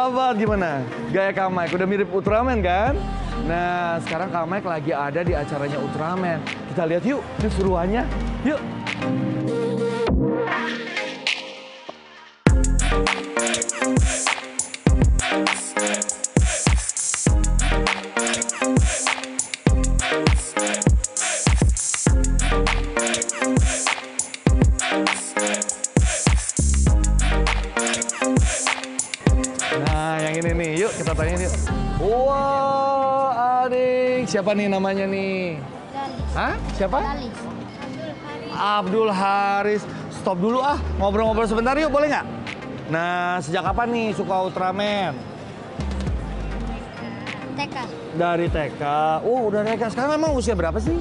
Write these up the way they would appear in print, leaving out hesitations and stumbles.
sahabat, gimana? Gaya Kak Mike udah mirip Ultraman kan? Nah, sekarang Kak Mike lagi ada di acaranya Ultraman. Kita lihat yuk, keseruannya. Yuk. Nah, yang ini nih, yuk kita tanya yuk. Wah, adik, siapa nih namanya nih? Hah? Siapa? Abdul Haris. Stop dulu ah, ngobrol-ngobrol sebentar yuk, boleh nggak? Nah, sejak kapan nih suka Ultraman? TK. Dari TK. Oh, udah TK. Sekarang emang usia berapa sih?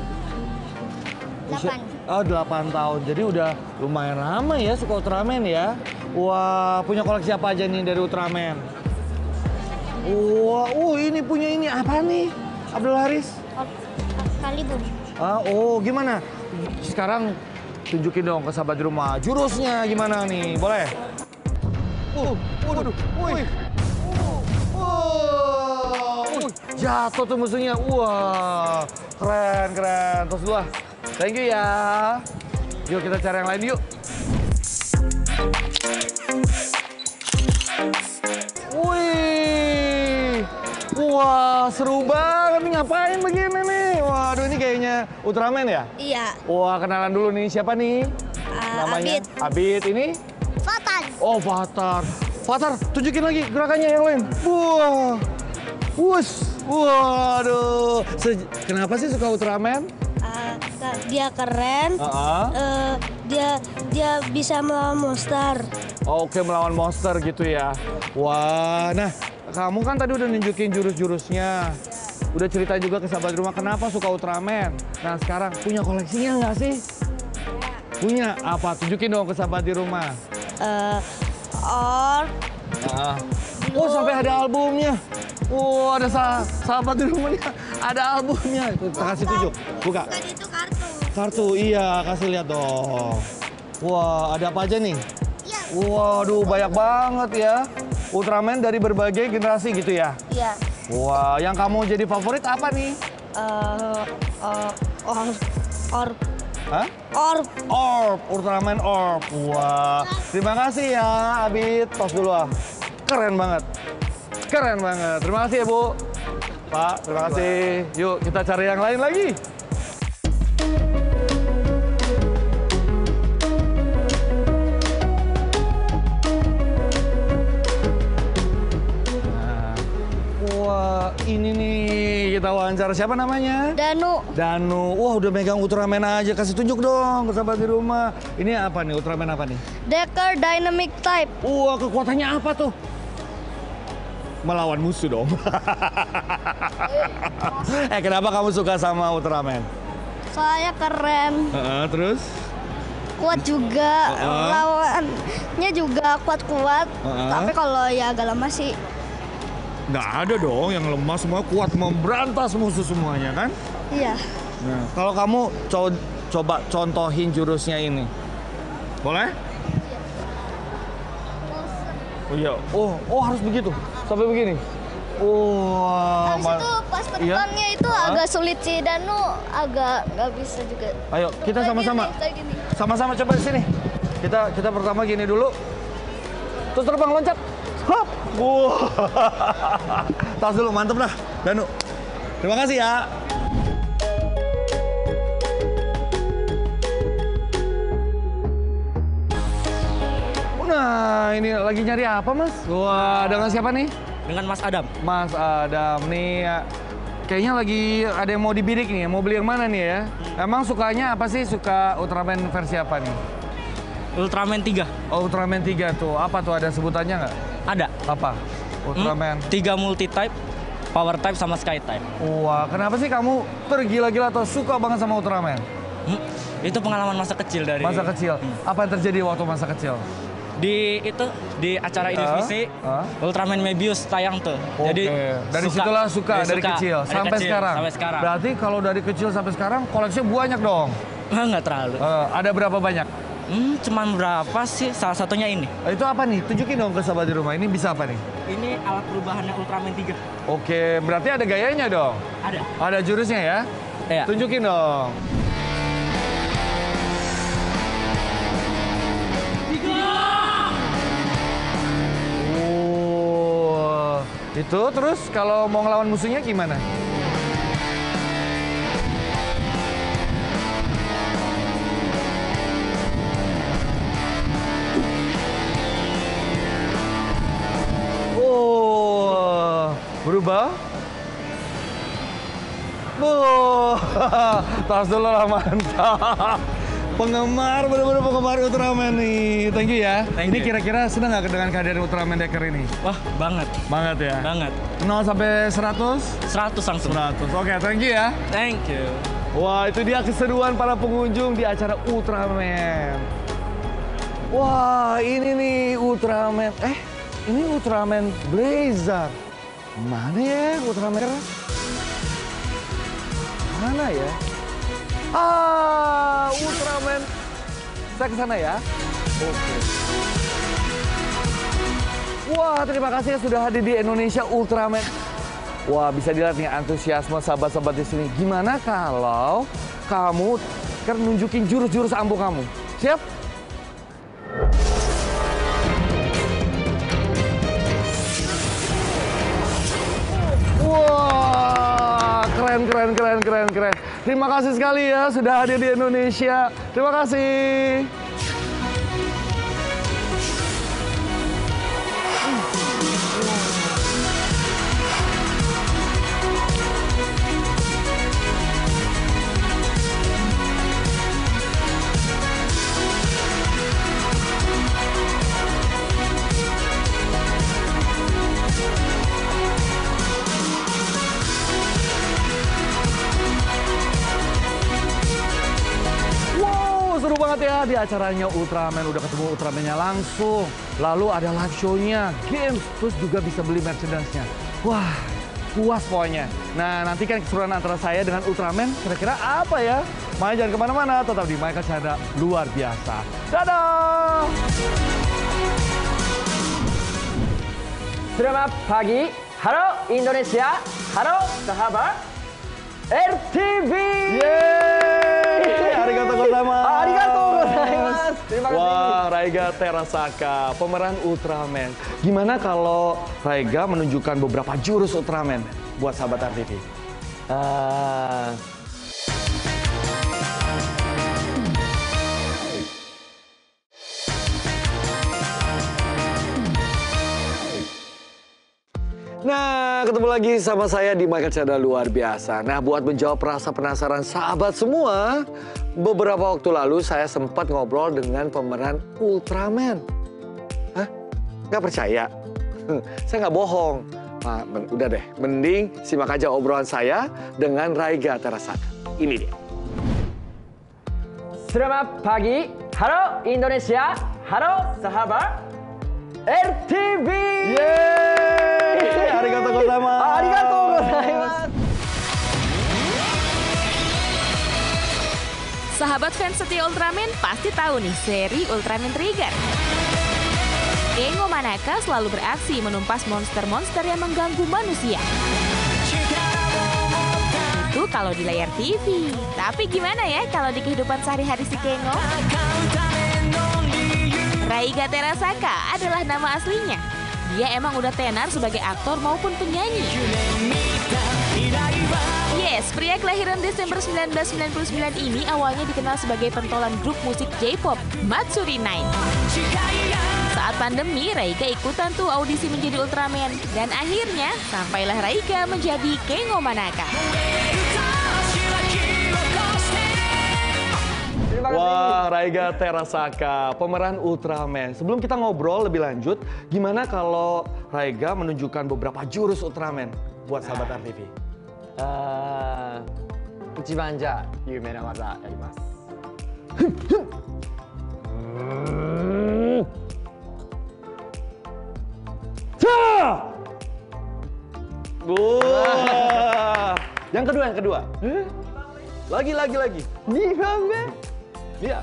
8. Oh, 8 tahun. Jadi udah lumayan lama ya suka Ultraman ya. Wah, punya koleksi apa aja nih dari Ultraman? Wah, ini punya ini apa nih? Abdul Haris? Kalibur. Oh, gimana? Sekarang tunjukin dong ke sahabat di rumah. Jurusnya gimana nih? Boleh? Waduh, wih. Jatuh tuh musuhnya. Wah, keren, keren. Terus dulu ah. Thank you ya. Yuk kita cari yang lain yuk. Wih, wah seru banget nih, ngapain begini nih? Waduh ini kayaknya Ultraman ya? Iya. Wah kenalan dulu nih, siapa nih? Namanya? Abid. Abid, ini? Fatan. Oh Fatar. Fatar, tunjukin lagi gerakannya yang lain. Wah, waduh. Kenapa sih suka Ultraman? Dia keren. Dia bisa melawan monster. Oke, melawan monster gitu ya. Wah, nah kamu kan tadi udah nunjukin jurus-jurusnya. Udah cerita juga ke sahabat rumah kenapa suka Ultraman. Nah sekarang punya koleksinya nggak sih? Punya apa? Tunjukin dong ke sahabat di rumah. Oh sampai ada albumnya. Oh ada sahabat di rumahnya ada albumnya. Itu kasih tunjuk. Buka. Itu kartu. Kartu, iya kasih lihat dong. Wah ada apa aja nih? Iya. Waduh banyak banget ya. Ultraman dari berbagai generasi gitu ya? Iya. Wah, yang kamu jadi favorit apa nih? Orb. Hah? Orb. Orb, Ultraman Orb. Wah, terima kasih ya Abid. Tos dulu ah. Keren banget. Keren banget. Terima kasih ya Bu. Pak, terima kasih. Yuk kita cari yang lain lagi. Ini nih kita wawancara siapa namanya? Danu. Danu. Wah udah megang Ultraman aja. Kasih tunjuk dong ke sahabat di rumah. Ini apa nih? Ultraman apa nih? Decker Dynamic Type. Wah kekuatannya apa tuh? Melawan musuh dong. Kenapa kamu suka sama Ultraman? Soalnya keren. Terus? Kuat juga. Lawannya juga kuat-kuat. Tapi kalau ya agak lama sih. Nggak ada dong yang lemah, semua kuat memberantas musuh semuanya kan? Iya. Nah, kalau kamu coba contohin jurusnya ini. Boleh? Oh iya. Oh harus begitu. Sampai begini. Habis itu pas terbangnya itu agak sulit sih Danu, agak nggak bisa juga. Ayo, kita sama-sama. Sama-sama coba di sini. Kita pertama gini dulu. Terus terbang loncat. Hop. Wah. Tas dulu, mantep dah. Danu. Terima kasih ya. Nah, ini lagi nyari apa, Mas? Wah, dengan siapa nih? Dengan Mas Adam. Mas Adam nih, ya. Kayaknya lagi ada yang mau dibidik nih, mau beli yang mana nih ya? Emang sukanya apa sih? Suka Ultraman versi apa nih? Ultraman 3. Oh, Ultraman 3 tuh. Apa tuh, ada sebutannya nggak? Ada. Apa? Ultraman. 3 multi-type, power type, sama sky type. Wah, kenapa sih kamu tergila-gila atau suka banget sama Ultraman? Itu pengalaman masa kecil dari... Masa kecil? Apa yang terjadi waktu masa kecil? Di acara Idul Fitri, Ultraman Mebius tayang tuh. Oke. Jadi dari situlah suka dari kecil sampai sekarang. Sampai sekarang. Berarti kalau dari kecil sampai sekarang koleksinya banyak dong. Nggak terlalu. Ada berapa banyak? Cuman berapa sih? Salah satunya ini. Itu apa nih? Tunjukin dong ke sahabat di rumah. Ini bisa apa nih? Ini alat perubahannya Ultraman 3. Oke, berarti ada gayanya dong? Ada. Ada jurusnya ya? Iya. Tunjukin dong. Itu terus kalau mau ngelawan musuhnya gimana? Oh, berubah? Oh, tas dulu lah, mantap. Penggemar, bener-bener penggemar Ultraman nih. Thank you ya. Ini kira-kira senang nggak dengan kehadiran Ultraman Decker ini? Wah, banget. Banget ya? Banget. 0 sampai 100? 100 langsung. 100. Oke, thank you ya. Thank you. Wah, itu dia keseruan para pengunjung di acara Ultraman. Wah, ini nih Ultraman. Ini Ultraman Blazer. Mana ya Ultraman? Mana ya? Ultraman. Saya ke sana ya. Oke. Wah, terima kasih sudah hadir di Indonesia Ultraman. Wah, bisa dilihat nih antusiasme sahabat-sahabat di sini. Gimana kalau kamu kan nunjukin jurus-jurus ampuh kamu? Siap? Wah, keren. Terima kasih sekali ya sudah hadir di Indonesia. Terima kasih. Seru banget ya di acaranya Ultraman, udah ketemu Ultramannya langsung. Lalu ada live show-nya, games, terus juga bisa beli merchandise-nya. Wah, puas pokoknya. Nah, nantikan keseruan antara saya dengan Ultraman, kira-kira apa ya? Makanya jangan kemana-mana, tetap di Michael Chandra luar biasa. Dadah! Selamat pagi, halo Indonesia, halo sahabat RTV. Yeay! Arigatou gozaimasu. Arigatou gozaimasu. Terima kasih. Wah, Raiga Terasaka, pemeran Ultraman. Gimana kalau Raiga menunjukkan beberapa jurus Ultraman buat sahabat RTV? Nah, ketemu lagi sama saya di Michael Chandra luar biasa. Nah, buat menjawab rasa penasaran sahabat semua, beberapa waktu lalu saya sempat ngobrol dengan pemeran Ultraman. Hah? Nggak percaya? Saya nggak bohong. Nah, udah deh, mending simak aja obrolan saya dengan Raiga Terasaka. Ini dia. Selamat pagi, halo Indonesia, halo sahabat RTV. Yeay! Arigatou gozaimasu. Arigatou gozaimasu. Sahabat fans setia Ultraman pasti tahu nih seri Ultraman Trigger. Kengo Manaka selalu beraksi menumpas monster-monster yang mengganggu manusia. Itu kalau di layar TV. Tapi gimana ya kalau di kehidupan sehari-hari si Kengo? Raiga Terasaka adalah nama aslinya. Dia emang udah tenar sebagai aktor maupun penyanyi. Yes, pria kelahiran Desember 1999 ini awalnya dikenal sebagai pentolan grup musik J-pop Matsuri 9. Saat pandemi, Raiga ikutan tuh audisi menjadi Ultraman. Dan akhirnya, sampailah Raiga menjadi Kengo Manaka. Wah, Raiga Terasaka, pemeran Ultraman. Sebelum kita ngobrol lebih lanjut, gimana kalau Raiga menunjukkan beberapa jurus Ultraman buat sahabat RTV? 一番じゃあ有名な技やります。Wah. Yang kedua. Lagi. 2番目 Iya.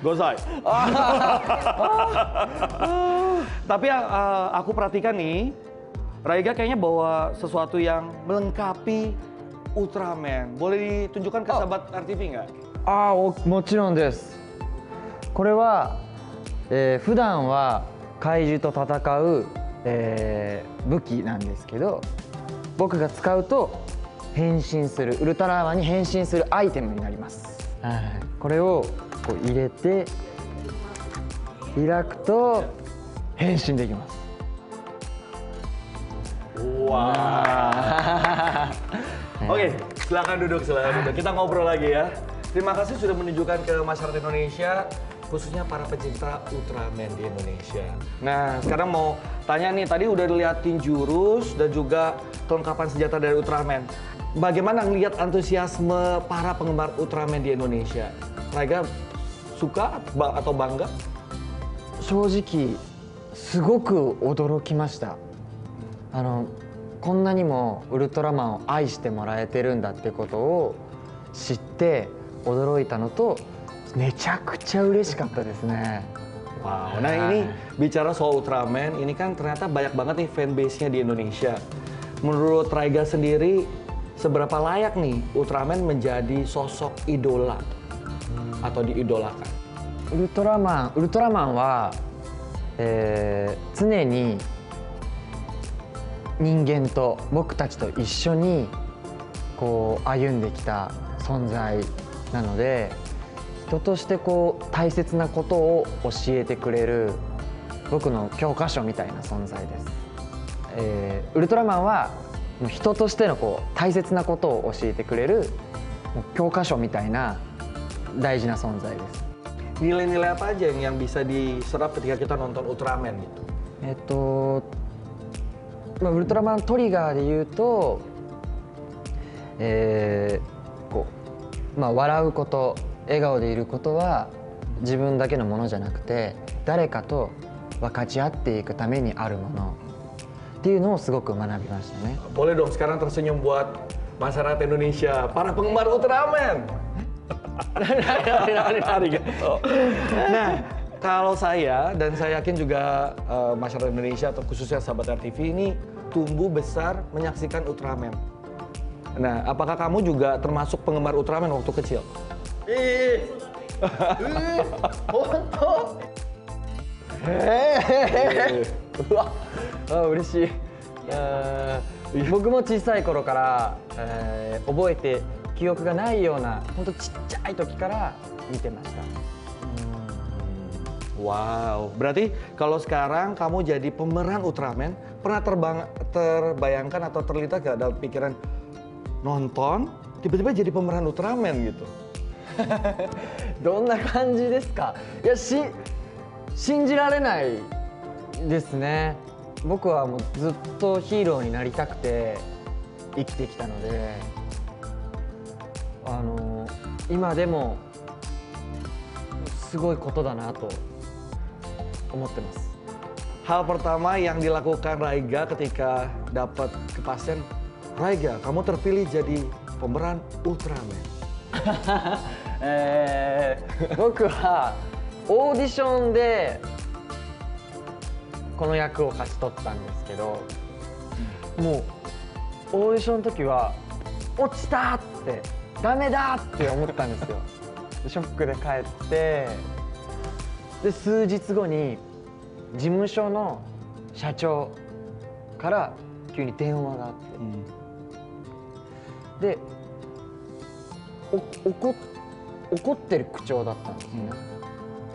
Gosai. Tapi aku perhatikan nih, Raiga kayaknya bawa sesuatu yang melengkapi Ultraman. Boleh ditunjukkan ke sahabat RTV nggak? もちろんです。これは、普段は怪獣と戦う、武器なんですけど、僕が使うと変身するウルトラマンに変身するアイテムになります。はい、これをこう入れて開くと変身できます。Wah. Oke, silakan duduk. Kita ngobrol lagi ya. Terima kasih sudah menunjukkan ke masyarakat Indonesia, khususnya para pecinta Ultraman di Indonesia. Nah, sekarang mau tanya nih, tadi udah dilihatin jurus dan juga kelengkapan senjata dari Ultraman. Bagaimana ngelihat antusiasme para penggemar Ultraman di Indonesia? Raiga suka atau bangga? 正直すごく驚きました。こんなにもウルトラマンを愛してもらえてるんだってことを知って驚いたのと、めちゃくちゃ嬉しかったですね。Wow, nah ini bicara soal Ultraman, ini kan ternyata banyak banget nih fanbase-nya di Indonesia. Menurut Raiga sendiri, seberapa layak nih Ultraman menjadi sosok idola atau diidolakan? ウルトラマンは、常に人間と僕たちと一緒にこう歩んできた存在なので、人としてこう大切なことを教えてくれる僕の教科書みたいな存在です。ウルトラマンは人としてのこう大切なことを教えてくれる教科書みたいな大事な存在です。Nilai-nilai apa aja yang bisa diserap ketika kita nonton Ultraman gitu? ウルトラマントリガーで言うと、笑うこと、笑顔でいることは自分だけのものじゃなくて、誰かと分かち合っていくためにあるものっていうのをすごく学びましたね。Boleh dong sekarang tersenyum buat masyarakat Indonesia, para penggemar Ultraman. Nah, kalau saya dan saya yakin juga masyarakat Indonesia atau khususnya sahabat RTV ini tumbuh besar menyaksikan Ultraman. Nah, apakah kamu juga termasuk penggemar Ultraman waktu kecil? Ureshi. 僕も小さい頃から、覚えて記憶がないような本当ちっちゃい時から見てました。Wow, berarti kalau sekarang kamu jadi pemeran Ultraman, pernah terbayangkan atau terlintas gak dalam pikiran nonton, tiba-tiba jadi pemeran Ultraman gitu? どんな感じですか？いや、信じられないですね。僕はもうずっとヒーローになりたくて生きてきたので、今でもすごいことだなと思ってます。 Hal pertama yang dilakukan Raiga ketika dapat kepastian, Raiga, kamu terpilih jadi pemeran Ultraman. 僕はオーディションでこの役を勝ち取ったんですけど、もうオーディションの時は落ちたってダメだって思ったんですよ。ショックで帰って、で数日後に事務所の社長から急に電話があって、で怒ってる口調だったんですね。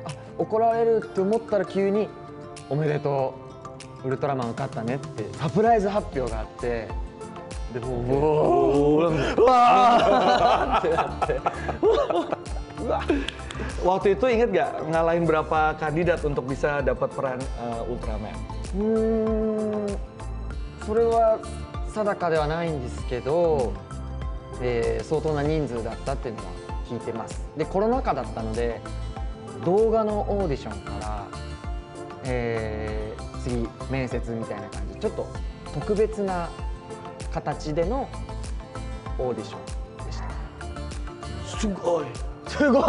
あ、怒られるって思ったら急に「おめでとう、ウルトラマン受かったね」ってサプライズ発表があって、でもうわーってなって。Waktu itu inget gak ngalahin berapa kandidat untuk bisa dapat peran Ultraman? それは定かではないんですけど、相当な人数だったっていうのは聞いてます。でコロナ禍だったので動画のオーディションから、次面接みたいな感じ、ちょっと特別な形でのオーディションでした。すごい。すごい。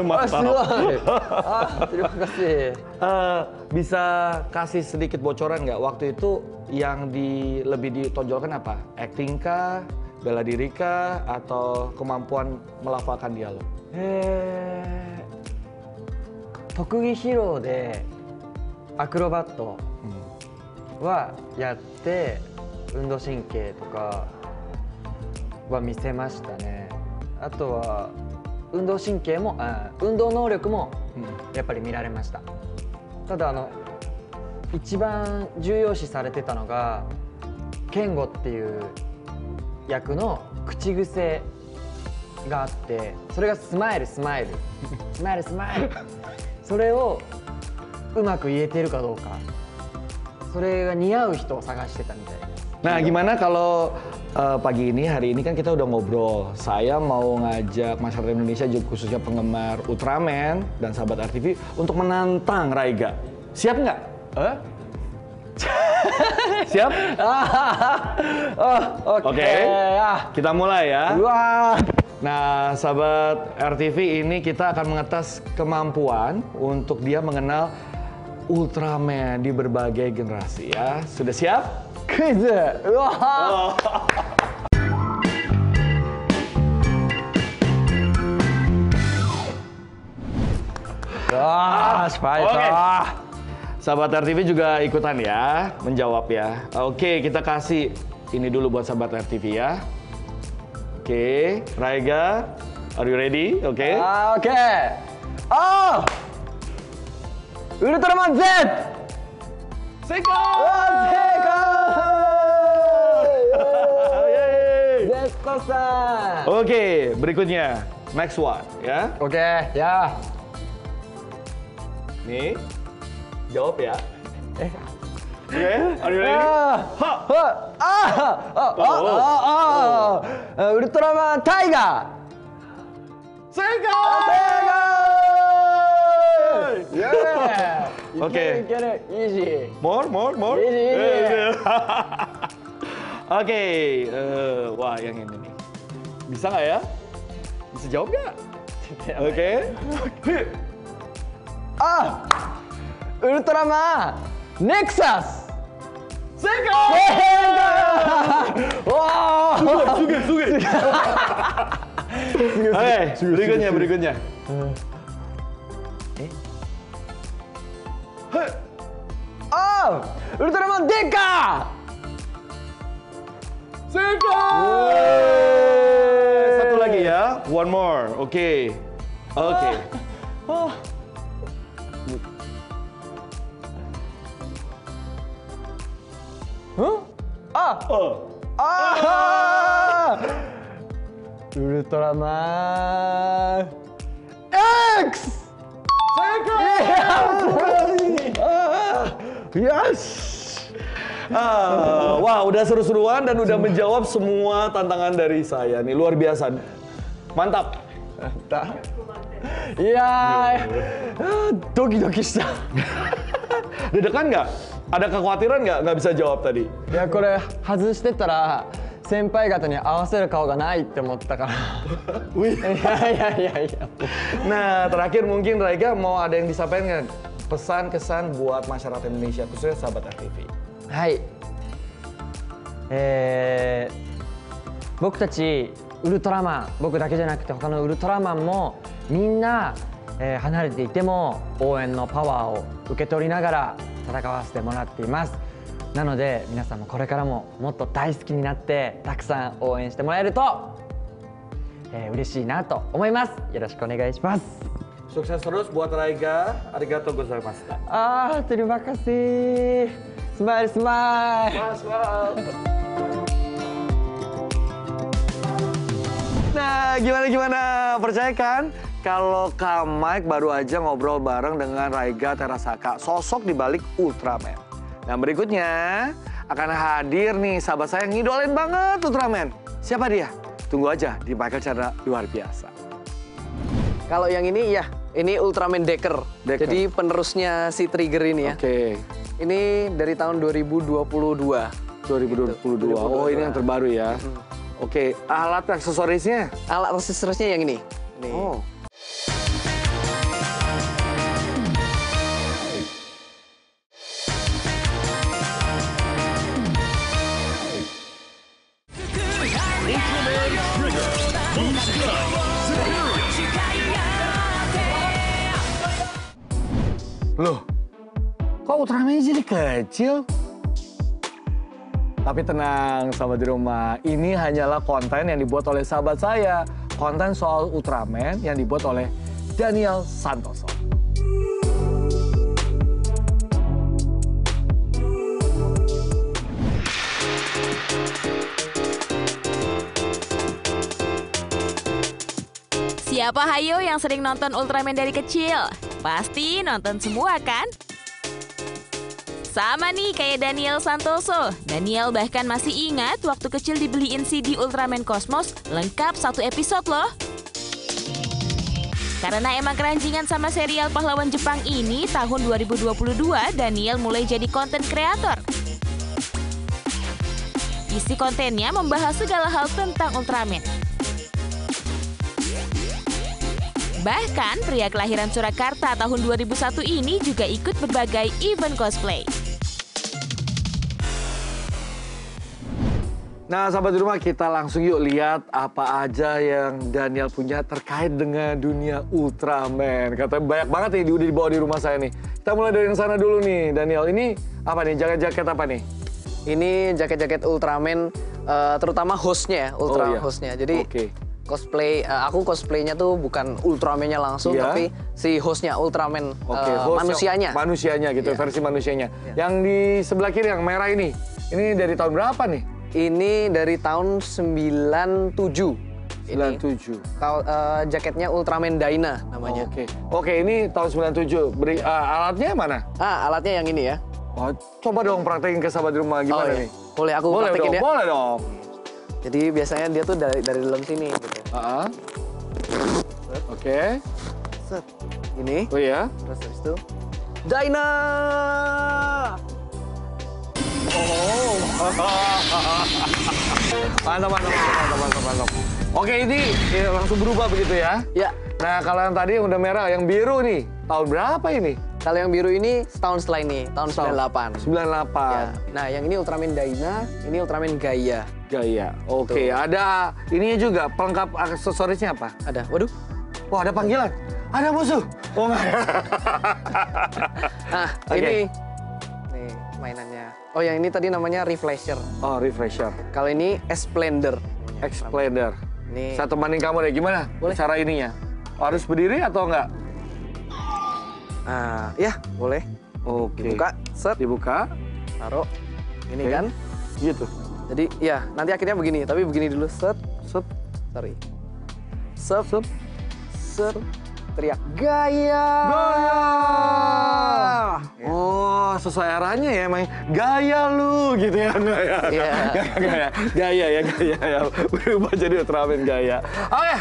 Mantap. Terima kasih. Bisa kasih sedikit bocoran nggak waktu itu yang lebih ditonjolkan apa? Acting kah, bela diri kah, atau kemampuan melafalkan dialog? 特技披露でアクロバットはやって運動神経とかは見せましたね。あとは運動神経も運動能力もやっぱり見られました。ただ一番重要視されてたのが健吾っていう役の口癖があって、それがスマイルスマイルスマイルスマイルそれをうまく言えてるかどうか、それが似合う人を探してたみたいです。 Nah, gimana kalau pagi ini, hari ini kan kita udah ngobrol. Saya mau ngajak masyarakat Indonesia, juga khususnya penggemar Ultraman dan sahabat RTV untuk menantang Raiga. Siap nggak? Siap? Oke. Kita mulai ya. Nah, sahabat RTV, ini kita akan mengetes kemampuan untuk dia mengenal Ultraman di berbagai generasi ya. Sudah siap? Quiz! Wah! Oke. Sahabat RTV juga ikutan ya, menjawab ya. Oke, kita kasih ini dulu buat sahabat RTV ya. Oke, Raiga, are you ready? Oke. Oke. Oh! Ultraman Z! Seiko! Z-san! Oke, berikutnya. Next one ya. Oke, ya. Nih, jawab ya. Oke, are you ready? Ultraman Tiger! Seiko! Yeah! Oke. Get it, easy. More. Easy. Oke, wah yang ini nih. Bisa nggak ya? Bisa jawab nggak? Oke. Ultraman Nexus! Seiko! Wah! Suge. Oke, berikutnya. Ultraman Deka! Seiko! Satu lagi ya, one more. Oke. Ultraman X! Seiko! Yes! Wah, udah seru-seruan dan udah menjawab semua tantangan dari saya nih, luar biasa. Mantap. Iya, doki-dokiした。 Deg-degan nggak? Ada kekhawatiran nggak bisa jawab tadi? いや、これ外してたら先輩方に合わせる顔がないって思ったから。いや。 Nah, terakhir mungkin Raiga mau ada yang disampaikan nggak? Pesan-kesan buat masyarakat Indonesia, khususnya sahabat RTV. はい。僕たちウルトラマン、僕だけじゃなくて他のウルトラマンもみんな、離れていても応援のパワーを受け取りながら戦わせてもらっています。なので皆さんもこれからももっと大好きになってたくさん応援してもらえると、嬉しいなと思います。よろしくお願いします。 Sukses terus buat Raiga. Arigatou gozaimashita. Terima kasih. Smile, smile. Nah, gimana? Percaya kan? Kalau Kak Mike baru aja ngobrol bareng dengan Raiga Terasaka, sosok di balik Ultraman. Nah, berikutnya akan hadir nih sahabat saya yang ngidolain banget Ultraman. Siapa dia? Tunggu aja di Michael Chandra Luar Biasa. Kalau yang ini ya, ini Ultraman Decker. Jadi penerusnya si Trigger ini ya. Oke. Ini dari tahun 2022. 2022. Oh, ini yang terbaru ya. Oke, alat aksesorisnya? Alat aksesorisnya yang ini. Nih. Oh. Loh, kok Ultraman jadi kecil? Tapi tenang, sahabat di rumah. Ini hanyalah konten yang dibuat oleh sahabat saya. Konten soal Ultraman yang dibuat oleh Daniel Santoso. Siapa hayo yang sering nonton Ultraman dari kecil? Pasti nonton semua kan? Sama nih kayak Daniel Santoso. Daniel bahkan masih ingat waktu kecil dibeliin CD Ultraman Cosmos lengkap 1 episode loh. Karena emang keranjingan sama serial pahlawan Jepang ini, tahun 2022 Daniel mulai jadi konten kreator. Isi kontennya membahas segala hal tentang Ultraman. Bahkan pria kelahiran Surakarta tahun 2001 ini juga ikut berbagai event cosplay. Nah, sahabat di rumah, kita langsung yuk lihat apa aja yang Daniel punya terkait dengan dunia Ultraman. Katanya banyak banget nih udah dibawa di rumah saya nih. Kita mulai dari yang sana dulu nih, Daniel. Ini apa nih, jaket-jaket apa nih? Ini jaket-jaket Ultraman, terutama hostnya ya, hostnya. Jadi cosplay, aku cosplaynya tuh bukan Ultraman-nya langsung, tapi si hostnya Ultraman, manusianya. Manusianya gitu, versi manusianya. Yang di sebelah kiri yang merah ini dari tahun berapa nih? Ini dari tahun 97. 97. Jaketnya Ultraman Dyna namanya. Oke, ini tahun 97. Alatnya mana? Alatnya yang ini ya. Oh, coba dong praktekin ke sahabat di rumah gimana nih? Boleh aku praktekin ya? Boleh dong. Jadi biasanya dia tuh dari dalam sini gitu. Oke. Set. Ini. Oh iya. Terus habis itu Dyna. Oh. Mantap. Oke, ini langsung berubah begitu ya? Ya. Nah, kalau yang tadi yang udah merah, yang biru nih, tahun berapa ini? Kalau yang biru ini setahun setelah ini, tahun 98. 98. Ya. Nah, yang ini Ultraman Dyna, ini Ultraman Gaia. Oke, ada ininya juga, pelengkap aksesorisnya apa? Ada, waduh. Wah, ada panggilan. Ada musuh. Oh, enggak. Nah, ini. Nih, mainannya. Oh, yang ini tadi namanya Refresher. Oh, Refresher. Kalau ini Explander. Explander. Nih. Saya temanin kamu deh, gimana cara ininya? Harus berdiri atau enggak? Ya, boleh. Oke. Dibuka, set. Dibuka. Taruh. Ini kan. Gitu. Jadi, ya, nanti akhirnya begini. Tapi begini dulu, set. Sorry. Set. Teriak, Gaia! Oh, sesuai arahnya ya, main gaya lu gitu ya, Gaya ya. Berubah jadi Ultraman Gaya. Oke,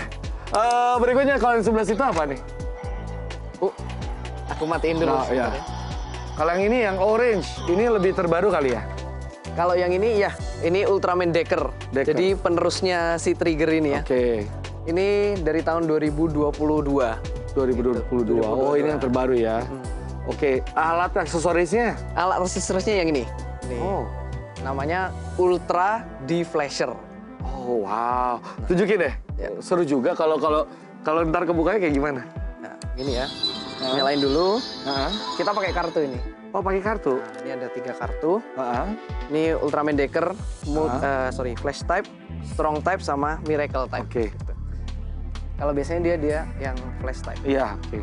berikutnya kalau yang sebelah situ apa nih? Aku matiin dulu. Ya. Kalau yang ini yang orange, ini lebih terbaru kali ya? Kalau yang ini ya, ini Ultraman Decker. Jadi penerusnya si Trigger ini ya. Oke. Ini dari tahun 2022. 2022. Oh, ini yang terbaru ya. Oke, alat aksesorisnya? Alat aksesorisnya yang ini. Oh. Namanya Ultra Deflasher. Oh, wow. Tunjukin deh. Ya. Seru juga kalau ntar kebukanya kayak gimana? Nah, gini ya. Nyalain dulu. Kita pakai kartu ini. Oh, pakai kartu. Nah, ini ada 3 kartu. Ini Ultraman Decker, Flash Type, Strong Type, sama Miracle Type. Oke. Gitu. Kalau biasanya dia yang Flash Type. Iya, oke.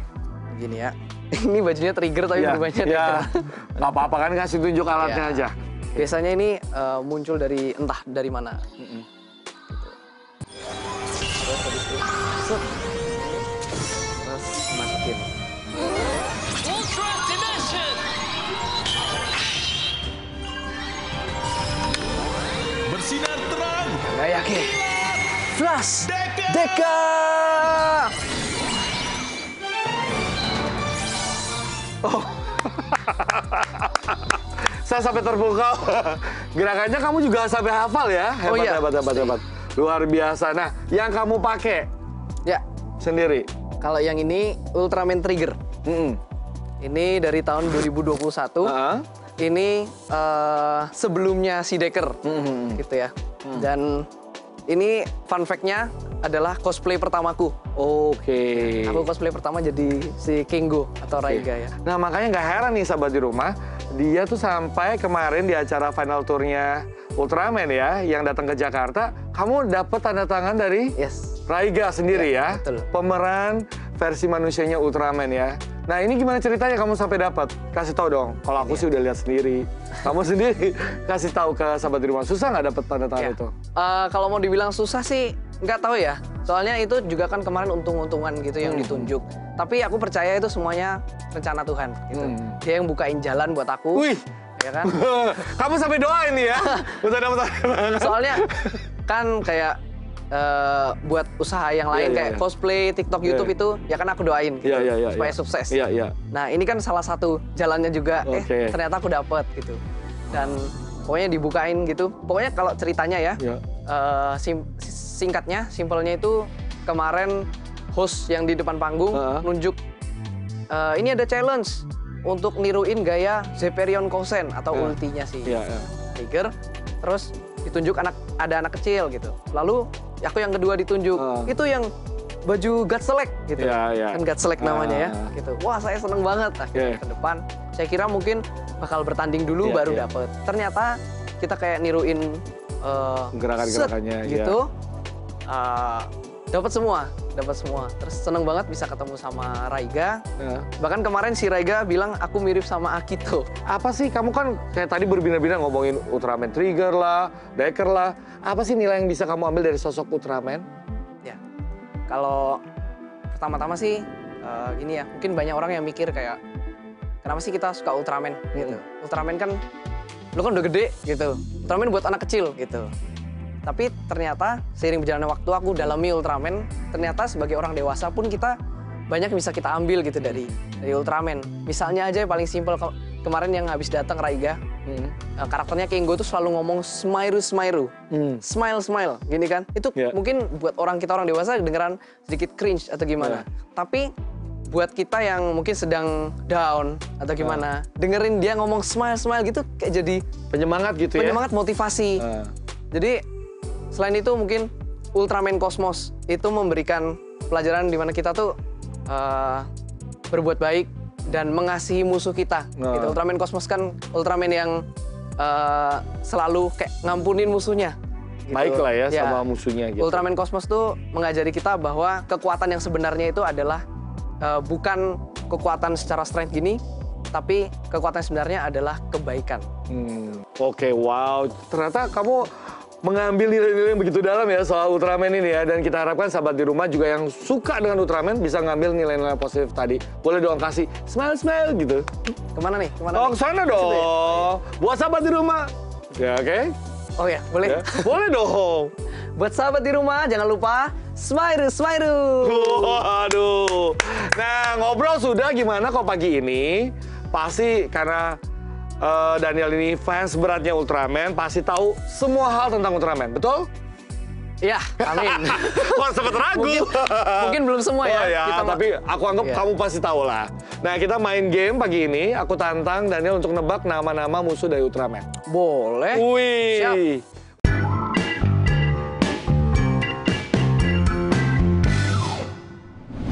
Gini ya. Ini bajunya Trigger tapi berubahnya Decker. Nggak apa-apa kan, kasih tunjuk alatnya aja. Biasanya ini muncul dari entah dari mana. Gitu. Terus habis itu set. Terus masukin. Bersinar terang. Nggak yakin. Flash Decker. Oh. saya sampai terpukau. Gerakannya kamu juga sampai hafal ya? Hebat. Luar biasa. Nah, yang kamu pakai Ya. sendiri? Kalau yang ini Ultraman Trigger. Ini dari tahun 2021. Ini sebelumnya si Decker, gitu ya. Dan ini fun fact-nya adalah cosplay pertamaku. Oke. Aku cosplay pertama jadi si Kengo atau Raiga ya. Nah makanya nggak heran nih sahabat di rumah, dia tuh sampai kemarin di acara final tour-nya Ultraman ya, yang datang ke Jakarta, kamu dapat tanda tangan dari Raiga sendiri ya, betul. Pemeran versi manusianya Ultraman ya. Nah ini gimana ceritanya kamu sampai dapat? Kasih tahu dong. Kalau aku sih udah lihat sendiri. Kamu sendiri kasih tahu ke sahabat di rumah. Susah nggak dapat tanda tangan itu? Kalau mau dibilang susah sih nggak tahu ya. Soalnya itu juga kan kemarin untung-untungan gitu yang ditunjuk. Tapi aku percaya itu semuanya rencana Tuhan. Gitu. Dia yang bukain jalan buat aku. Wih, ya kan? Kamu sampai doain nih ya? Udah dapat tanda tangan. Soalnya kan kayak buat usaha yang lain kayak cosplay, TikTok, YouTube itu ya kan aku doain gitu, supaya sukses. Nah ini kan salah satu jalannya juga. Ternyata aku dapet gitu. Dan pokoknya dibukain gitu. Pokoknya kalau ceritanya ya, singkatnya, simpelnya itu kemarin host yang di depan panggung nunjuk ini ada challenge untuk niruin gaya Zepherion Kosen atau ultinya si Trigger. Terus ditunjuk ada anak kecil gitu. Lalu aku yang kedua ditunjuk. Itu yang baju God Select gitu. Kan God Select namanya ya. Gitu. Wah, saya seneng banget. Akhirnya ke depan. Saya kira mungkin bakal bertanding dulu baru dapet. Ternyata kita kayak niruin gerakan-gerakannya gitu. Dapat semua. Terus seneng banget bisa ketemu sama Raiga. Bahkan kemarin si Raiga bilang aku mirip sama Akito. Apa sih, kamu kan kayak tadi berbina-bina ngomongin Ultraman Trigger lah, Decker lah. Apa sih nilai yang bisa kamu ambil dari sosok Ultraman? Ya, kalau pertama-tama sih gini ya, mungkin banyak orang yang mikir kayak, kenapa sih kita suka Ultraman gitu. Ultraman kan, lu kan udah gede gitu. Ultraman buat anak kecil gitu. Tapi ternyata seiring berjalannya waktu aku dalami Ultraman, ternyata sebagai orang dewasa pun kita banyak bisa kita ambil gitu dari Ultraman. Misalnya aja yang paling simpel kemarin yang habis datang Raiga, karakternya Kengo tuh selalu ngomong smile, gini kan. Itu mungkin buat orang dewasa dengeran sedikit cringe atau gimana. Tapi buat kita yang mungkin sedang down atau gimana, dengerin dia ngomong smile gitu kayak jadi penyemangat gitu ya. Penyemangat, motivasi. Jadi selain itu mungkin Ultraman Cosmos itu memberikan pelajaran di mana kita tuh berbuat baik dan mengasihi musuh kita. Gitu. Ultraman Cosmos kan Ultraman yang selalu kayak ngampunin musuhnya. Gitu. Baik lah ya sama musuhnya gitu. Ultraman Cosmos tuh mengajari kita bahwa kekuatan yang sebenarnya itu adalah bukan kekuatan secara strength gini, tapi kekuatan sebenarnya adalah kebaikan. Oke, wow. Ternyata kamu mengambil nilai-nilai yang begitu dalam ya soal Ultraman ini ya. Dan kita harapkan sahabat di rumah juga yang suka dengan Ultraman bisa ngambil nilai-nilai positif tadi. Boleh dong kasih smile gitu. Kemana nih? Oh, ke sana dong. Ya? Buat sahabat di rumah. Ya, oke. Oh ya, boleh? Ya, boleh dong. Buat sahabat di rumah, jangan lupa smile. Waduh. Nah, ngobrol sudah, gimana kok pagi ini? Pasti karena Daniel ini fans beratnya Ultraman, pasti tahu semua hal tentang Ultraman, betul? Ya, amin. Kok sempat ragu? Mungkin belum semua ya. Kita tapi aku anggap kamu pasti tahu lah. Nah, kita main game pagi ini. Aku tantang Daniel untuk nebak nama-nama musuh dari Ultraman. Boleh. Wih. Siap.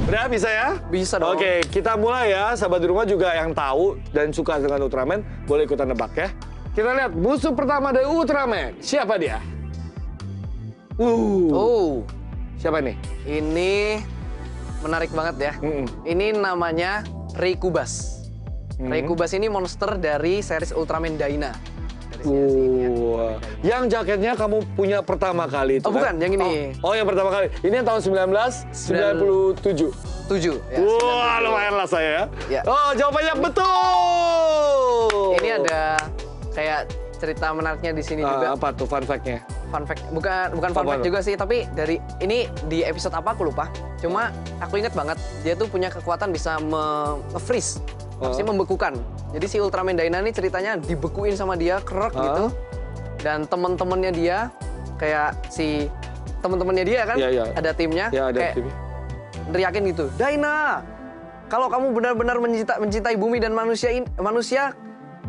Udah bisa ya? Bisa dong. Oke, kita mulai ya. Sahabat di rumah juga yang tahu dan suka dengan Ultraman, boleh ikutan nebak ya. Kita lihat musuh pertama dari Ultraman. Siapa dia? Siapa nih? Ini menarik banget ya. Ini namanya Reikubas. Reikubas ini monster dari series Ultraman Dyna. Yang jaketnya kamu punya pertama kali itu. Oh, bukan, yang ini. Oh, yang pertama kali. Ini yang tahun 1997. 7. Ya, wah, lumayan lah saya ya. Oh, jawabannya betul. Ini ada kayak cerita menariknya di sini juga. Apa tuh fun fact-nya? Fun fact, bukan fun fact juga sih, tapi dari ini di episode apa aku lupa. Cuma aku ingat banget, dia tuh punya kekuatan bisa nge-freeze Maksudnya membekukan. Jadi si Ultraman Dyna ini ceritanya dibekuin sama dia, krek gitu. Dan teman-temannya dia, kayak si teman-temannya dia kan, ada timnya, kayak teriakin gitu, Dyna, kalau kamu benar-benar mencintai bumi dan manusia,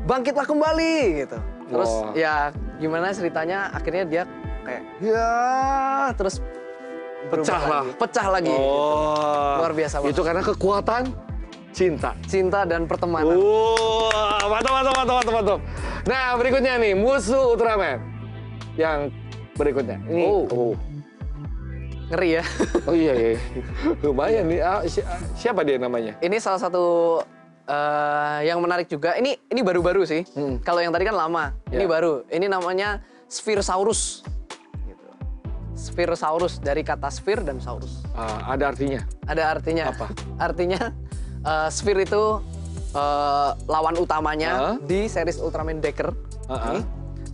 bangkitlah kembali gitu. Terus ya gimana ceritanya, akhirnya dia kayak ya terus pecah lagi gitu. Luar biasa banget. Itu karena kekuatan cinta dan pertemanan. Mantap. Nah, berikutnya nih musuh Ultraman yang berikutnya ini. Ngeri ya. Oh iya. Lumayan nih. Siapa dia namanya? Ini salah satu yang menarik juga. Ini baru-baru sih. Kalau yang tadi kan lama. Ini baru. Ini namanya Spherosaurus. Gitu. Spherosaurus dari kata sphere dan saurus. Ada artinya? Ada artinya. Apa? Artinya Sphere itu lawan utamanya di series Ultraman Decker.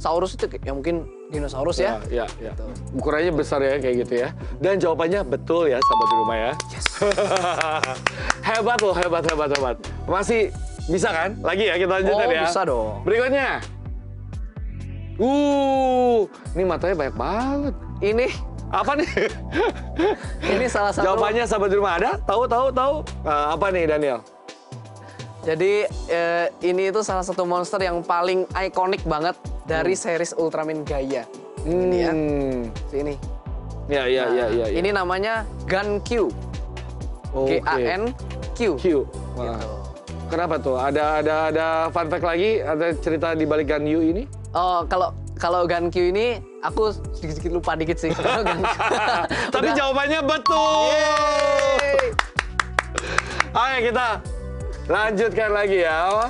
Saurus itu ya mungkin dinosaurus ya. Iya. Gitu. Ukurannya besar ya kayak gitu ya. Dan jawabannya betul ya sahabat di rumah ya. Yes. Hebat loh, hebat. Masih bisa kan? Lagi ya kita lanjutkan ya. Bisa dong. Berikutnya. Ini matanya banyak banget. Ini apa nih? Ini salah satu. Jawabannya sahabat di rumah ada? Tahu. Apa nih Daniel? Jadi ini itu salah satu monster yang paling ikonik banget dari series Ultraman Gaia. Ini ya. Ini. Ya. Ini namanya Gun Q. G-A-N-Q. Gitu. Kenapa tuh? Ada fun fact lagi? Ada cerita di balik Gun Q ini? Oh, kalau Gun Q ini aku sedikit lupa dikit sih. Tapi jawabannya betul. Oke, kita lanjutkan lagi ya.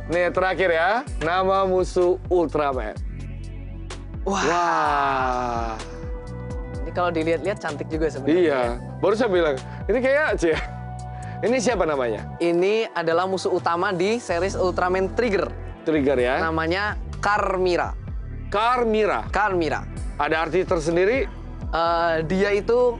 Nih terakhir ya, nama musuh Ultraman. Wah. Ini kalau dilihat-lihat cantik juga sebenarnya. Iya, baru saya bilang, ini kayak Cie. Ini siapa namanya? Ini adalah musuh utama di series Ultraman Trigger. Trigger ya. Namanya Carmira. Ada arti tersendiri? Dia itu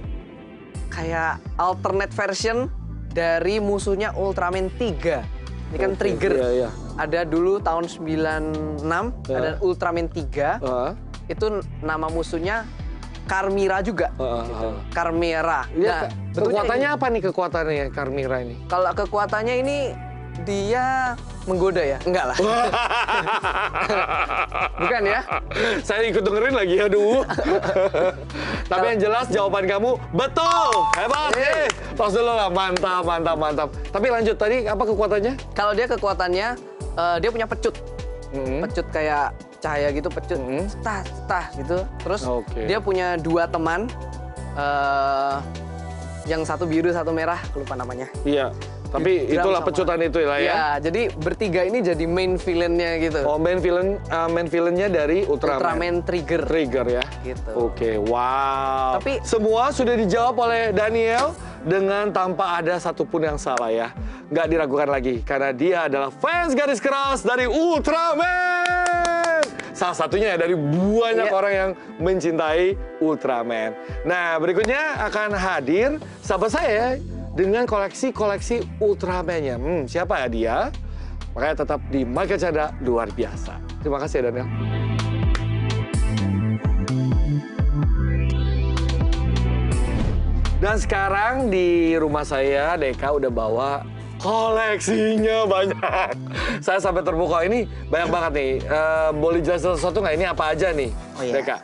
kayak alternate version dari musuhnya Ultraman 3. Ini kan Trigger. Iya. Ada dulu tahun 96, ada Ultraman 3. Itu nama musuhnya Carmira juga. Carmira. Nah, kekuatannya apa nih kekuatannya Carmira ini? Kalau kekuatannya ini dia menggoda ya? Enggak lah. Bukan ya? Saya ikut dengerin lagi, aduh. Tapi yang jelas jawaban kamu betul. Hebat. Tos dulu lah, mantap. Tapi lanjut tadi apa kekuatannya? Kalau dia kekuatannya, dia punya pecut. Pecut kayak cahaya gitu, pecut. Setah gitu. Terus dia punya 2 teman. Yang satu biru, satu merah, aku lupa namanya. Iya. Tapi itulah pecutan itu lah ya. Ya, jadi bertiga ini jadi main villain-nya gitu. Oh, main villain-nya dari Ultraman Trigger. Trigger ya. Gitu. Oke, wow. Tapi semua sudah dijawab oleh Daniel dengan tanpa ada satupun yang salah ya. Nggak diragukan lagi karena dia adalah fans garis keras dari Ultraman. Salah satunya ya dari banyak orang yang mencintai Ultraman. Nah, berikutnya akan hadir sahabat saya dengan koleksi-koleksi Ultraman-nya. Siapa ya dia? Makanya tetap di Michael Chandra luar biasa. Terima kasih ya Daniel. Dan sekarang di rumah saya, Deka udah bawa koleksinya banyak. Saya sampai terbuka ini banyak banget nih. Boleh jelasin sesuatu nggak? Ini apa aja nih, Deka?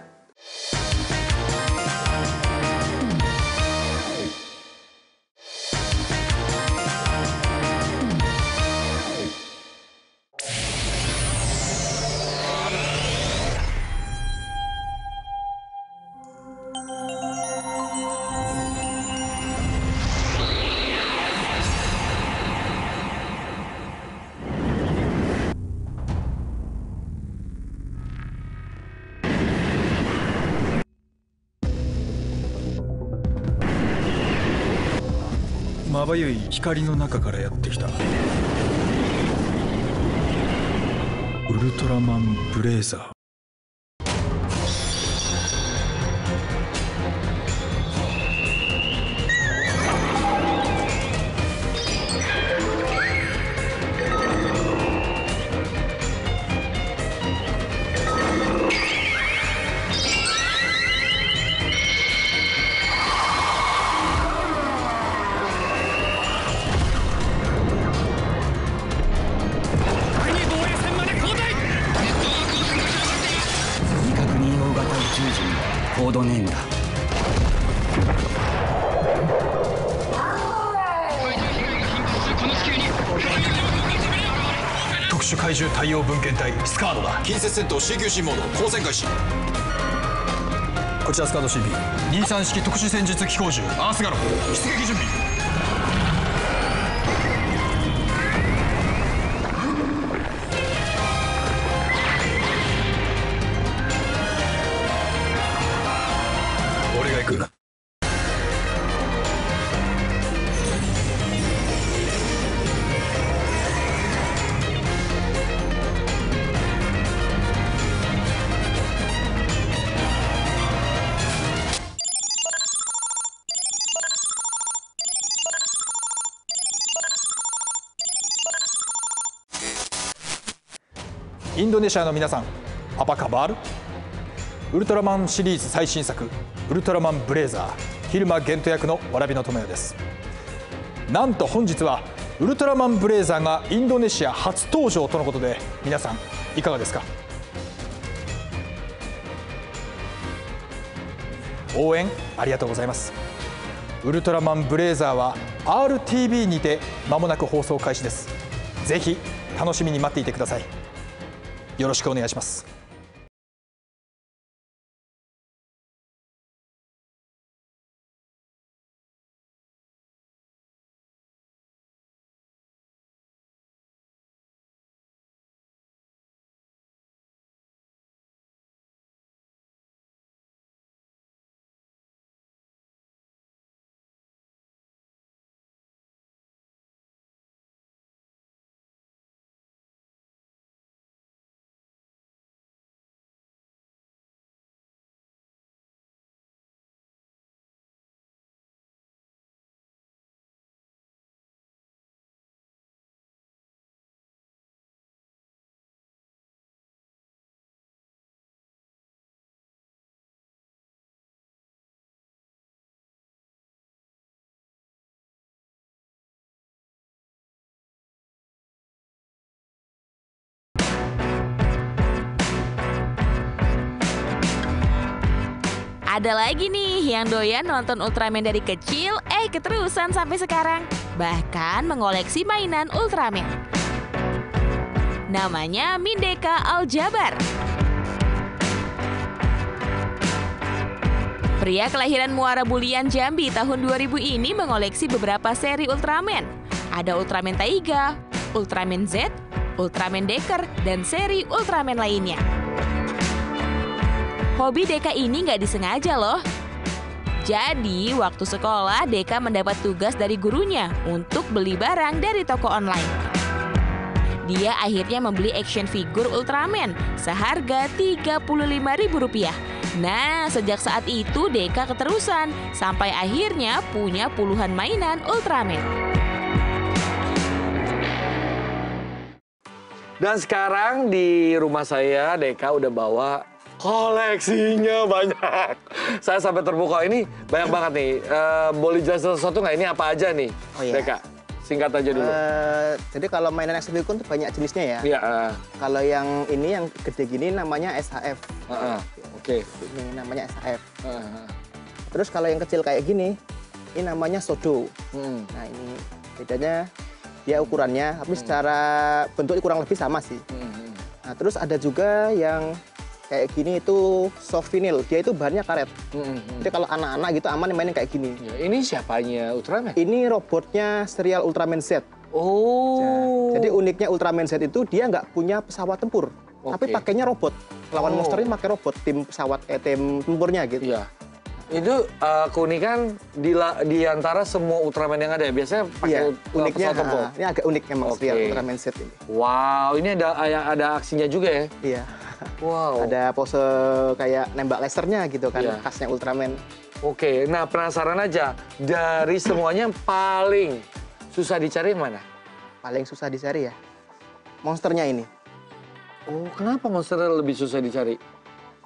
まばゆい光の中からやってきたウルトラマンブレイザー。種怪獣対応分遣隊スカードだ。近接戦闘 CQC モード交戦開始。こちらスカード CP23 式特殊戦術機構銃アースガロ出撃準備。俺が行く。インドネシアの皆さん、アパカバール。ウルトラマンシリーズ最新作ウルトラマンブレイザー蛭間玄斗役のわらびの友也です。なんと本日はウルトラマンブレイザーがインドネシア初登場とのことで、皆さんいかがですか？応援ありがとうございます。ウルトラマンブレイザーは RTV にて間もなく放送開始です。ぜひ楽しみに待っていてください。よろしくお願いします。Ada lagi nih yang doyan nonton Ultraman dari kecil, keterusan sampai sekarang. Bahkan mengoleksi mainan Ultraman. Namanya Mindeka Aljabar. Pria kelahiran Muara Bulian, Jambi tahun 2000 ini mengoleksi beberapa seri Ultraman. Ada Ultraman Taiga, Ultraman Z, Ultraman Decker, dan seri Ultraman lainnya. Hobi Deka ini nggak disengaja loh. Jadi, waktu sekolah, Deka mendapat tugas dari gurunya untuk beli barang dari toko online. Dia akhirnya membeli action figure Ultraman seharga Rp35.000. Nah, sejak saat itu Deka keterusan, sampai akhirnya punya puluhan mainan Ultraman. Dan sekarang di rumah saya, Deka udah bawa koleksinya banyak. Saya sampai terpukau. Ini banyak banget nih. Boleh jelasin sesuatu nggak? Ini apa aja nih, Deka? Singkat aja dulu. Jadi kalau mainan action figure itu banyak jenisnya ya. Iya. Kalau yang ini yang gede gini namanya SHF. Oke. Ini namanya SHF. Terus kalau yang kecil kayak gini, ini namanya Sodo. Nah ini bedanya dia ukurannya, tapi secara bentuk kurang lebih sama sih. Nah terus ada juga yang kayak gini itu soft vinyl, dia itu bahannya karet. Jadi kalau anak-anak gitu aman mainin kayak gini. Ya, ini siapanya Ultraman? Ini robotnya serial Ultraman Z. Oh. Jadi uniknya Ultraman Z itu dia nggak punya pesawat tempur, tapi pakainya robot. Lawan monsternya pakai robot, tim pesawat, tim tempurnya gitu. Iya. Itu keunikan di antara semua Ultraman yang ada ya? Biasanya pakai uniknya, pesawat tempur. Ini agak unik emang serial Ultraman Z ini. Wow, ini ada aksinya juga ya? Iya. Wow. Ada pose kayak nembak lasernya gitu kan, khasnya Ultraman. Oke, nah penasaran aja, dari semuanya yang paling susah dicari yang mana? Paling susah dicari ya, monsternya ini. Oh, kenapa monsternya lebih susah dicari?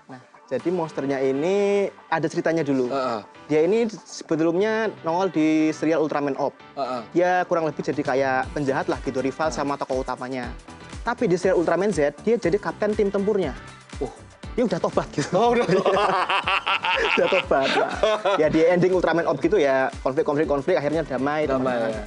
Nah, jadi monsternya ini ada ceritanya dulu. Dia ini sebelumnya nongol di serial Ultraman Op. Dia kurang lebih jadi kayak penjahat lah gitu, rival sama tokoh utamanya. Tapi di serial Ultraman Z, dia jadi kapten tim tempurnya. Dia udah tobat gitu. Oh, udah tobat. Lah. Ya di ending Ultraman Op gitu ya, konflik akhirnya damai. Ya.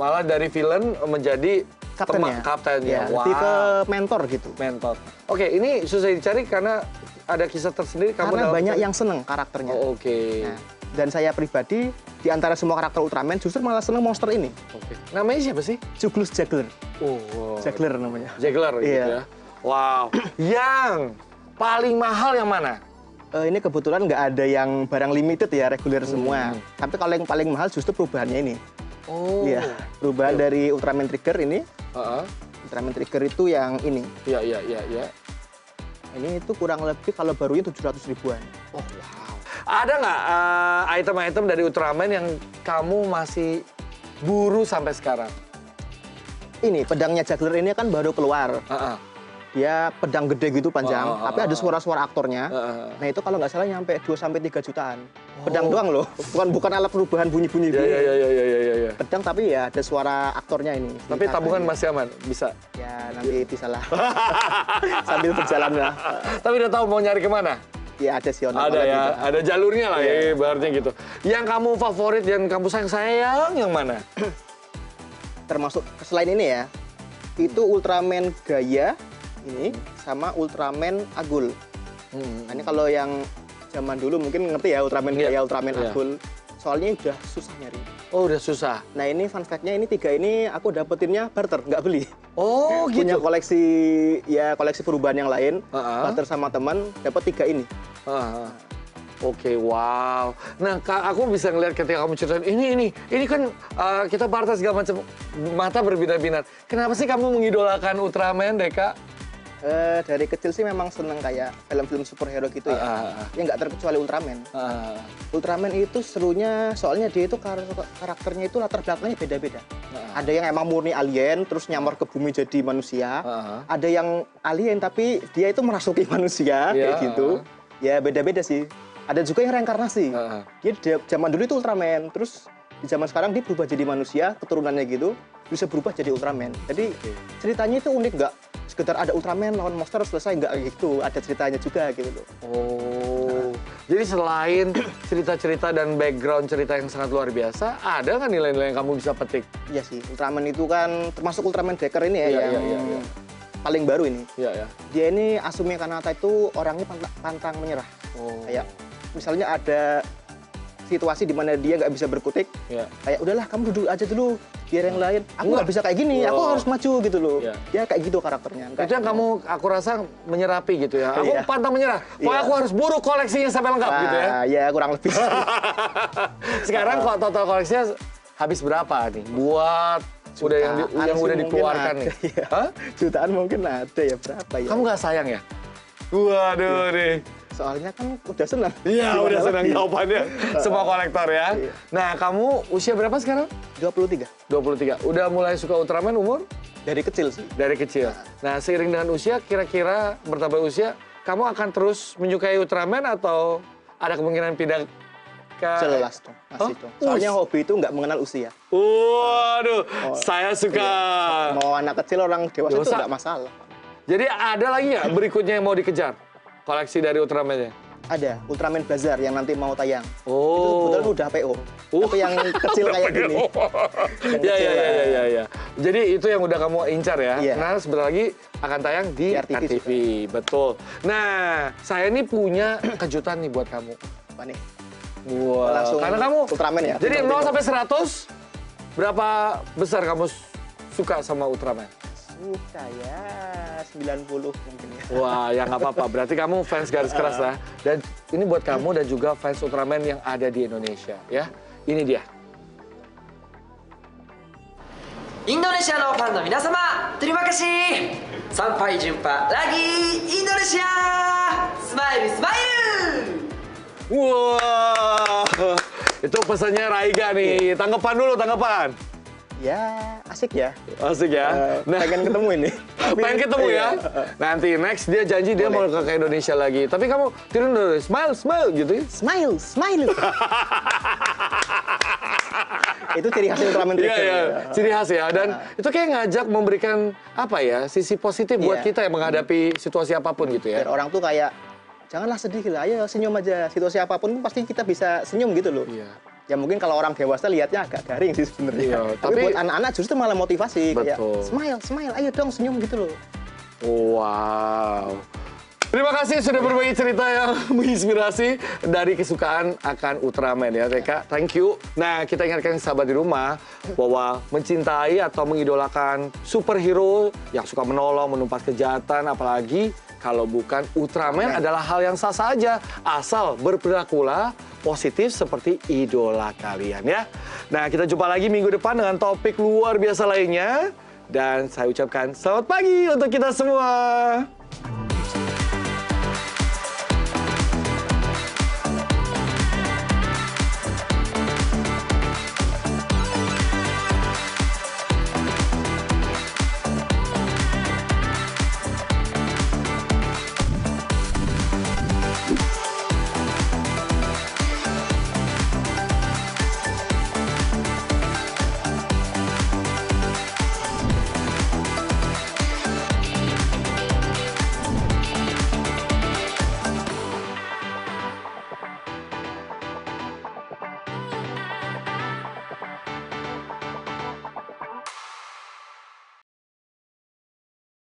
Malah dari villain menjadi kaptennya. Ya, lebih ke mentor gitu. Mentor. Oke, ini susah dicari karena ada kisah tersendiri. Karena banyak yang seneng karakternya. Oke. Nah, dan saya pribadi, di antara semua karakter Ultraman, justru malah seneng monster ini. Oke. Namanya siapa sih? Juglus Juggler. Oh, wow. Juggler namanya. Juggler gitu ya. Wow. Yang paling mahal yang mana? Ini kebetulan nggak ada yang barang limited ya, reguler semua. Tapi kalau yang paling mahal justru perubahannya ini. Oh. Iya, perubahan dari Ultraman Trigger ini. Ultraman Trigger itu yang ini. Iya. Ini itu kurang lebih kalau barunya 700 ribuan. Oh, wow. Ada nggak item-item dari Ultraman yang kamu masih buru sampai sekarang? Ini, pedangnya Juggler ini kan baru keluar. Dia pedang gede gitu panjang, tapi ada suara-suara aktornya. Nah itu kalau nggak salah nyampe 2-3 jutaan. Pedang doang loh, bukan alat perubahan bunyi-bunyi. Iya. Pedang tapi ya ada suara aktornya ini. Tapi tabungan masih aman, bisa? Ya nanti bisa lah. Sambil berjalan lah. Tapi udah tahu mau nyari kemana? Ya ada sih. Ada ya, gitu. Ada jalurnya lah ya, ibaratnya gitu. Yang kamu favorit, yang kamu sayang yang mana? Termasuk selain ini ya, itu Ultraman Gaia. Ini sama Ultraman Agul. Nah, ini kalau yang zaman dulu mungkin ngerti ya Ultraman Gaia, Ultraman Agul. Soalnya udah susah nyari. Oh, udah susah. Nah, ini fun fact-nya ini 3 ini aku dapetinnya barter, nggak beli. Oh, gitu. Punya koleksi perubahan yang lain, barter sama teman, dapat 3 ini. Oke, wow. Nah, aku bisa ngeliat ketika kamu ceritain, ini kan kita barter segala macam, mata berbinar-binar. Kenapa sih kamu mengidolakan Ultraman, Deka? Dari kecil sih memang seneng kayak film-film superhero gitu ya. Ya nggak terkecuali Ultraman. Ultraman itu serunya, soalnya dia itu karakternya itu latar belakangnya beda-beda. Ada yang emang murni alien, terus nyamar ke bumi jadi manusia. Ada yang alien tapi dia itu merasuki manusia, kayak gitu. Ya beda-beda sih. Ada juga yang reinkarnasi. Dia zaman dulu itu Ultraman, terus di zaman sekarang dia berubah jadi manusia, keturunannya gitu, bisa berubah jadi Ultraman. Jadi ceritanya itu unik, nggak sekedar ada Ultraman lawan monster selesai, nggak gitu. Ada ceritanya juga gitu loh. Oh, jadi selain cerita-cerita dan background cerita yang sangat luar biasa, ada nggak nilai-nilai yang kamu bisa petik? Iya sih, Ultraman itu kan termasuk Ultraman Decker ini ya, yang paling baru ini. Dia ini Asumi Kanata itu orangnya pantang menyerah. Kayak misalnya ada situasi di mana dia nggak bisa berkutik, kayak udahlah kamu duduk aja dulu, biar yang lain. Aku nggak bisa kayak gini, aku harus maju gitu loh. Dia kayak gitu karakternya. Itu yang kamu, aku rasa menyerapi gitu ya. Aku pantang menyerah, pokoknya aku harus buru koleksinya sampai lengkap gitu ya. Ya kurang lebih. Sekarang kok total koleksinya habis berapa nih? Buat udah yang udah dikeluarkan nih. Jutaan mungkin ada ya, berapa ya? Kamu nggak sayang ya? Waduh nih. Soalnya kan udah senang. Iya, udah senang jawabannya. Semua kolektor ya. Nah, kamu usia berapa sekarang? 23. 23. Udah mulai suka Ultraman umur? Dari kecil sih. Dari kecil. Nah, seiring dengan usia, kira-kira bertambah usia, kamu akan terus menyukai Ultraman atau ada kemungkinan pindah ke... Jelas dong, pasti dong. Soalnya hobi itu nggak mengenal usia. Waduh, saya suka. Mau anak kecil, orang dewasa itu nggak masalah. Jadi ada lagi nggak berikutnya yang mau dikejar? Koleksi dari Ultraman-nya? Ada, Ultraman Bazaar yang nanti mau tayang. Oh. Itu kebetulan udah PO. Tapi yang kecil kayak gini. Iya. Jadi itu yang udah kamu incar ya? Nah, sebentar lagi akan tayang di RTV. Betul. Nah, saya ini punya kejutan nih buat kamu. Apa nih? Wah, langsung karena kamu Ultraman ya? Jadi 0 sampai 100, berapa besar kamu suka sama Ultraman? Suka ya 90 mungkin ya. Wah, ya nggak apa-apa. Berarti kamu fans garis keras lah. Dan ini buat kamu dan juga fans Ultraman yang ada di Indonesia ya. Ini dia. Indonesia no fan no minasama, terima kasih. Sampai jumpa lagi Indonesia. Smile, smile. Wah, itu pesannya Raiga nih. Tanggapan dulu, tanggapan. Ya, asik ya. Asik ya. Nah, pengen ketemu ini. Pengen ketemu ya. Nanti next dia janji dia mau ke Indonesia lagi. Tapi kamu tidur dulu, smile, smile gitu ya. Smile, smile. Itu ciri khas Ultraman Trigger. Iya, ciri khas ya. Dan itu kayak ngajak memberikan apa ya, sisi positif buat kita yang menghadapi situasi apapun gitu ya. Biar orang tuh kayak, janganlah sedih lah, ayo senyum aja. Situasi apapun pasti kita bisa senyum gitu loh. Iya. Ya mungkin kalau orang dewasa lihatnya agak garing sih sebenarnya. Iya, tapi buat anak-anak justru malah motivasi. Betul. Kayak smile, ayo dong senyum gitu loh. Wow. Terima kasih sudah berbagi cerita yang menginspirasi dari kesukaan akan Ultraman ya, TK. Thank you. Nah, kita ingatkan sahabat di rumah bahwa mencintai atau mengidolakan superhero yang suka menolong, menumpas kejahatan, apalagi kalau bukan Ultraman adalah hal yang sah saja, asal berperilakulah positif seperti idola kalian ya. Nah, kita jumpa lagi minggu depan dengan topik luar biasa lainnya. Dan saya ucapkan selamat pagi untuk kita semua.